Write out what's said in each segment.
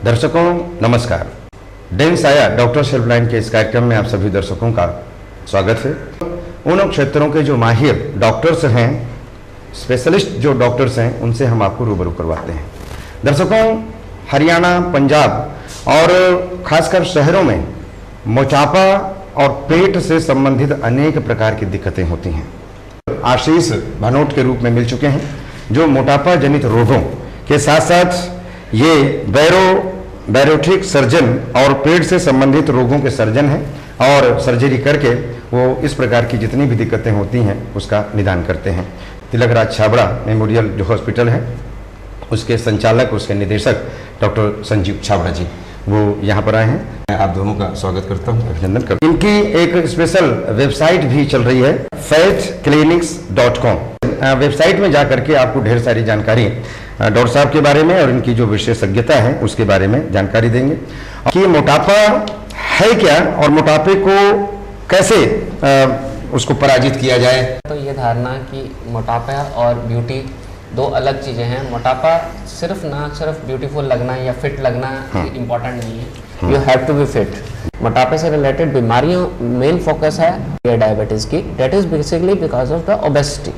दर्शकों नमस्कार। डेंस आया डॉक्टर्स हेल्पलाइन के इस कार्यक्रम में आप सभी दर्शकों का स्वागत है। उन क्षेत्रों के जो माहिर डॉक्टर्स हैं, स्पेशलिस्ट जो डॉक्टर्स हैं, उनसे हम आपको रूबरू करवाते हैं। दर्शकों, हरियाणा, पंजाब और खासकर शहरों में मोटापा और पेट से संबंधित अनेक प्रकार की दिक्कतें होती हैं। आशीष भनोट के रूप में मिल चुके हैं, जो मोटापा जनित रोगों के साथ साथ ये बैरोटिक सर्जन और पेट से संबंधित रोगों के सर्जन हैं और सर्जरी करके वो इस प्रकार की जितनी भी दिक्कतें होती हैं उसका निदान करते हैं। तिलकराज छाबड़ा मेमोरियल जो हॉस्पिटल है, उसके संचालक, उसके निदेशक डॉक्टर संजीव छाबड़ा जी, वो यहाँ पर आए हैं। मैं आप दोनों का स्वागत करता हूँ, अभिनंदन करता हूँ। इनकी एक स्पेशल वेबसाइट भी चल रही है, fatclinics.com। वेबसाइट में जा करके आपको ढेर सारी जानकारी डॉक्टर साहब के बारे में और इनकी जो विशेषज्ञता है उसके बारे में जानकारी देंगे कि मोटापा है क्या और मोटापे को कैसे उसको पराजित किया जाए। तो ये धारणा कि मोटापा और ब्यूटी दो अलग चीज़ें हैं। मोटापा सिर्फ ब्यूटीफुल लगना या फिट लगना इम्पोर्टेंट नहीं है, you have to be fit. मोटापे से रिलेटेड बीमारियों मेन फोकस है ये डायबिटीज़ की, that is basically because of the obesity.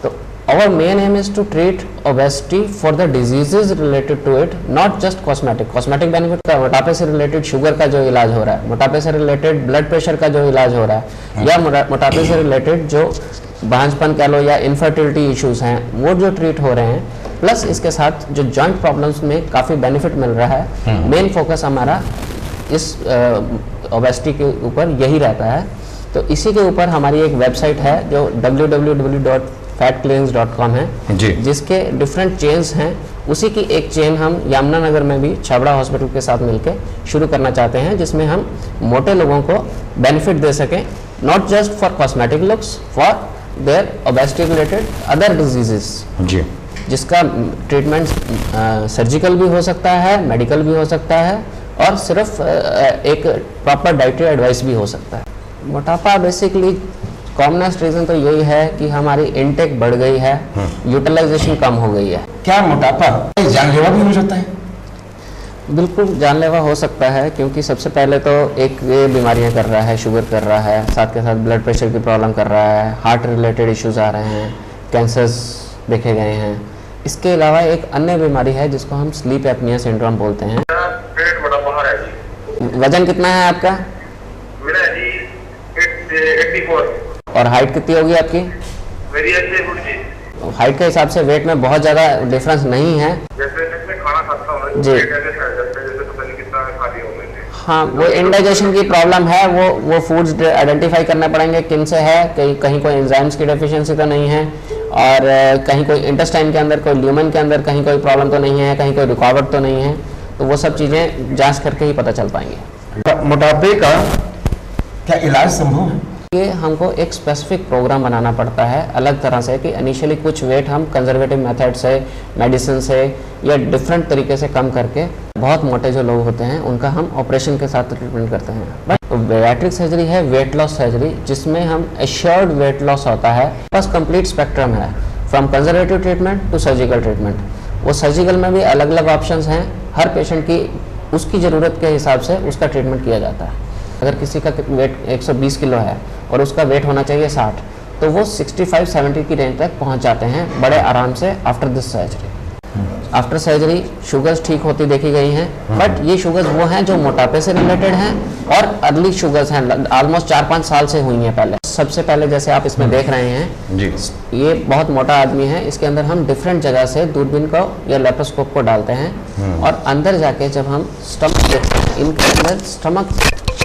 तो our main aim is to treat obesity for the diseases related to it, not just cosmetic benefit का मोटापे से रिलेटेड शुगर का जो इलाज हो रहा है, मोटापे से रिलेटेड ब्लड प्रेशर का जो इलाज हो रहा है, या मोटापे से रिलेटेड जो बांझपन कह लो या इनफर्टिलिटी इश्यूज हैं वो जो ट्रीट हो रहे हैं, प्लस इसके साथ जो जॉइंट प्रॉब्लम्स में काफ़ी बेनिफिट मिल रहा है। मेन फोकस हमारा इस ओबेसिटी के ऊपर यही रहता है। तो इसी के ऊपर हमारी एक वेबसाइट है जो www.fatclinics.com है जी, जिसके डिफरेंट चेन्स हैं। उसी की एक चेन हम यमुनानगर में भी छाबड़ा हॉस्पिटल के साथ मिलकर शुरू करना चाहते हैं, जिसमें हम मोटे लोगों को बेनिफिट दे सकें, not just for cosmetic looks, for their obesity related other diseases ji, जिसका ट्रीटमेंट सर्जिकल भी हो सकता है, मेडिकल भी हो सकता है और सिर्फ एक प्रॉपर डाइटरी एडवाइस भी हो सकता है। मोटापा बेसिकली कॉमनेस्ट रीजन तो यही है कि हमारी इनटेक बढ़ गई है, यूटिलाइजेशन कम हो गई है। क्या मोटापा जानलेवा भी हो सकता है? बिल्कुल जानलेवा हो सकता है, क्योंकि सबसे पहले तो एक ये बीमारियां कर रहा है, शुगर कर रहा है, साथ के साथ ब्लड प्रेशर की प्रॉब्लम कर रहा है, हार्ट रिलेटेड इश्यूज आ रहे हैं, कैंसर्स देखे गए हैं। इसके अलावा एक अन्य बीमारी है जिसको हम स्लीप एपनिया सिंड्रोम बोलते हैं। पेट बड़ा बाहर है जी। वजन कितना है आपका? मेरा जी 84। और हाइट कितनी होगी आपकी? मेरी 6 फुट जी। हाइट के हिसाब से वेट में बहुत ज़्यादा डिफरेंस नहीं है। जैसे मैं खाना खाता हूँ जी, जैसे पता नहीं कितना खा लिया हूँ मैंने। हाँ, वो इंडाइजेशन की प्रॉब्लम है, वो फूड्स आइडेंटिफाई करने पड़ेंगे किन से है, कहीं कोई एंजाइम्स की डेफिशिएंसी तो नहीं है, और कहीं कोई इंटेस्टाइन के अंदर, कोई ल्यूमन के अंदर कहीं कोई प्रॉब्लम तो नहीं है, कहीं कोई रुकावट तो नहीं है। तो वो सब चीज़ें जाँच करके ही पता चल पाएंगी। मोटापे का क्या इलाज संभव है? ये हमको एक स्पेसिफिक प्रोग्राम बनाना पड़ता है अलग तरह से, कि इनिशियली कुछ वेट हम कंजर्वेटिव मेथड से, मेडिसिन से या डिफरेंट तरीके से कम करके, बहुत मोटे जो लोग होते हैं उनका हम ऑपरेशन के साथ ट्रीटमेंट करते हैं। बट बैरिएट्रिक सर्जरी है वेट लॉस सर्जरी, जिसमें हम एश्योर्ड वेट लॉस होता है, बस कंप्लीट स्पेक्ट्रम है, from conservative treatment to surgical treatment. वो सर्जिकल में भी अलग अलग ऑप्शंस हैं, हर पेशेंट की उसकी ज़रूरत के हिसाब से उसका ट्रीटमेंट किया जाता है। अगर किसी का वेट 120 किलो है और उसका वेट होना चाहिए 60, तो वो 65-70 की रेंज तक पहुंच जाते हैं बड़े आराम से after this surgery. After surgery sugars ठीक होती देखी गई हैं, बट ये शुगर्स वो हैं जो मोटापे से रिलेटेड हैं और अर्ली शुगर्स हैं, ऑलमोस्ट 4-5 साल से हुई हैं पहले। सबसे पहले जैसे आप इसमें देख रहे हैं जी, ये बहुत मोटा आदमी है, इसके अंदर हम डिफरेंट जगह से दूरबीन को या लेप्रोस्कोप को डालते हैं और अंदर जाके जब हम स्टमक देखते हैं, इनके अंदर स्टमक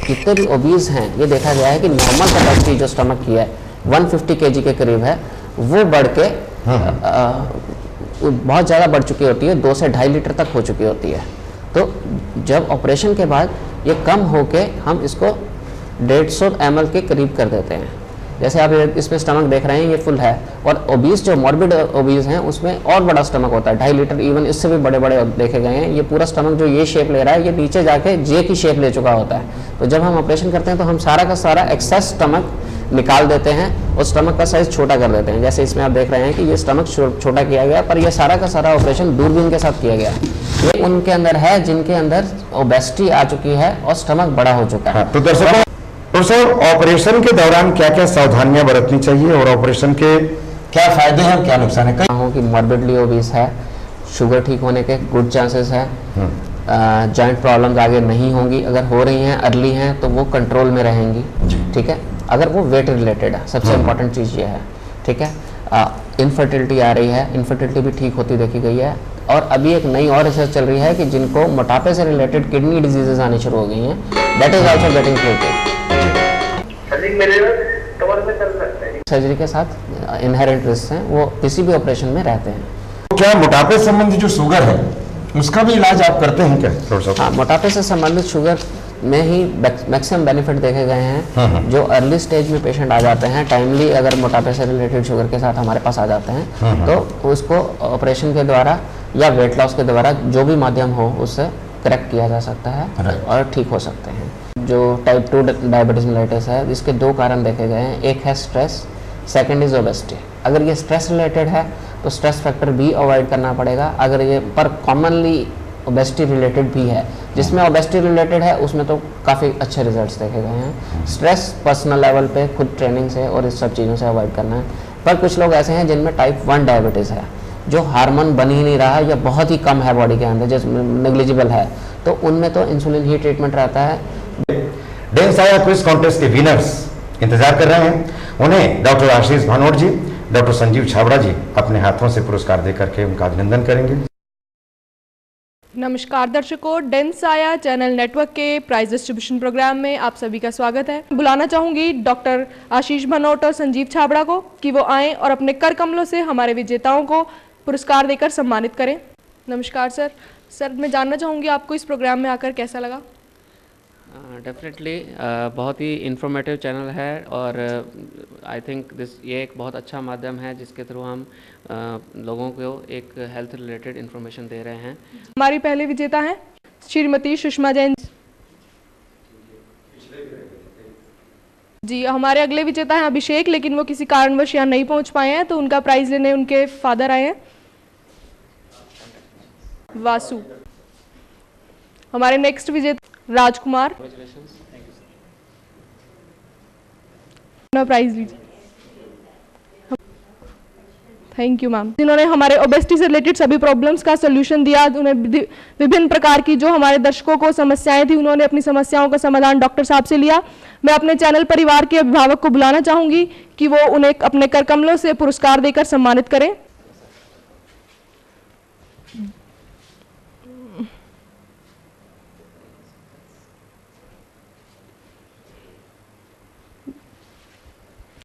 जितने भी ओबीज हैं, ये देखा गया है कि नॉर्मल कैपेसिटी जो स्टमक की है 150 kg के करीब है, वो बढ़ के बहुत ज़्यादा बढ़ चुकी होती है, 2 से 2.5 लीटर तक हो चुकी होती है। तो जब ऑपरेशन के बाद ये कम होके हम इसको 150 ml के करीब कर देते हैं। जैसे आप इसमें स्टमक देख रहे हैं, ये फुल है, और ओबीज जो मॉर्बिड ओबीज हैं उसमें और बड़ा स्टमक होता है, 2.5 लीटर, इवन इससे भी बड़े बड़े देखे गए हैं। ये पूरा स्टमक जो ये शेप ले रहा है, ये नीचे जाके जे की शेप ले चुका होता है। तो जब हम ऑपरेशन करते हैं तो हम सारा का सारा एक्सेस स्टमक निकाल देते हैं और स्टमक का साइज छोटा कर देते हैं। जैसे इसमें आप देख रहे हैं कि ये स्टमक छोटा किया गया, पर यह सारा का सारा ऑपरेशन दूरबीन के साथ किया गया। ये उनके अंदर है जिनके अंदर ओबेसिटी आ चुकी है और स्टमक बड़ा हो चुका है। हाँ, तो दर्शकों, तो सर ऑपरेशन के दौरान क्या क्या सावधानियां बरतनी चाहिए और ऑपरेशन के क्या फायदे हैं और क्या नुकसान है? हो कि मॉर्बिडली ओबीस है, शुगर ठीक होने के गुड चांसेस है, जॉइंट प्रॉब्लम्स आगे नहीं होंगी, अगर हो रही हैं अर्ली हैं तो वो कंट्रोल में रहेंगी, ठीक है, अगर वो वेट रिलेटेड है, सबसे इम्पोर्टेंट चीज़ ये है, ठीक है। इनफर्टिलिटी आ रही है, इनफर्टिलिटी भी ठीक होती देखी गई है, और अभी एक नई और रिसर्च चल रही है कि जिनको मोटापे से रिलेटेड किडनी डिजीजेज आनी शुरू हो गई हैं, that is also getting treated. मेरे कवर में चल सकते हैं सर्जरी के साथ इनहेरेंट रिस्क हैं, वो किसी भी ऑपरेशन में रहते हैं। क्या मोटापे संबंधी जो शुगर है उसका भी इलाज आप करते हैं क्या? हाँ, मोटापे से संबंधित शुगर में ही मैक्सिमम बेनिफिट देखे गए हैं। जो अर्ली स्टेज में पेशेंट आ जाते हैं, टाइमली अगर मोटापे से रिलेटेड शुगर के साथ हमारे पास आ जाते हैं, तो उसको ऑपरेशन के द्वारा या वेट लॉस के द्वारा जो भी माध्यम हो उससे करेक्ट किया जा सकता है और ठीक हो सकते हैं। जो टाइप 2 डायबिटीज मेलिटस है, इसके दो कारण देखे गए हैं, एक है स्ट्रेस, सेकंड इज ओबेसिटी। अगर ये स्ट्रेस रिलेटेड है तो स्ट्रेस फैक्टर भी अवॉइड करना पड़ेगा। अगर ये पर कॉमनली ओबेसिटी रिलेटेड भी है, जिसमें ओबेसिटी रिलेटेड है उसमें तो काफ़ी अच्छे रिजल्ट्स देखे गए हैं। स्ट्रेस पर्सनल लेवल पे खुद ट्रेनिंग से और इस सब चीज़ों से अवॉइड करना है। पर कुछ लोग ऐसे हैं जिनमें टाइप 1 डायबिटीज़ है, जो हार्मोन बन ही नहीं रहा या बहुत ही कम है बॉडी के अंदर, जैसे नेग्लिजिबल है, तो उनमें तो इंसुलिन ही ट्रीटमेंट रहता है। डेंस आया क्विज कॉन्टेस्ट के विनर्स इंतजार कर रहे हैं, उन्हें डॉक्टर आशीष भानोट जी, डॉक्टर संजीव छाबड़ा जी अपने हाथों से पुरस्कार देकर के उनका अभिनंदन करेंगे। नमस्कार दर्शकों, डेंस आया चैनल नेटवर्क के प्राइज डिस्ट्रीब्यूशन प्रोग्राम में आप सभी का स्वागत है। बुलाना चाहूंगी डॉक्टर आशीष भानोट और संजीव छाबड़ा को कि वो आएं और अपने कर कमलों से हमारे विजेताओं को पुरस्कार देकर सम्मानित करें। नमस्कार सर। सर, मैं जानना चाहूँगी आपको इस प्रोग्राम में आकर कैसा लगा? डेफिनेटली बहुत ही इंफॉर्मेटिव चैनल है और आई थिंक ये एक बहुत अच्छा माध्यम है जिसके थ्रू हम लोगों को एक हेल्थ रिलेटेड इन्फॉर्मेशन दे रहे हैं। हमारी पहले विजेता हैं श्रीमती सुषमा जैन जी। हमारे अगले विजेता हैं अभिषेक, लेकिन वो किसी कारणवश यहाँ नहीं पहुँच पाए हैं, तो उनका प्राइज लेने उनके फादर आए हैं वासु। हमारे नेक्स्ट विजेता राजकुमार, प्राइज लीजिए। थैंक यू मैम, जिन्होंने हमारे ओबेसिटी से रिलेटेड सभी प्रॉब्लम्स का सोल्यूशन दिया। उन्हें विभिन्न प्रकार की जो हमारे दर्शकों को समस्याएं थी, उन्होंने अपनी समस्याओं का समाधान डॉक्टर साहब से लिया। मैं अपने चैनल परिवार के अभिभावक को बुलाना चाहूंगी कि वो उन्हें अपने कर कमलों से पुरस्कार देकर सम्मानित करें।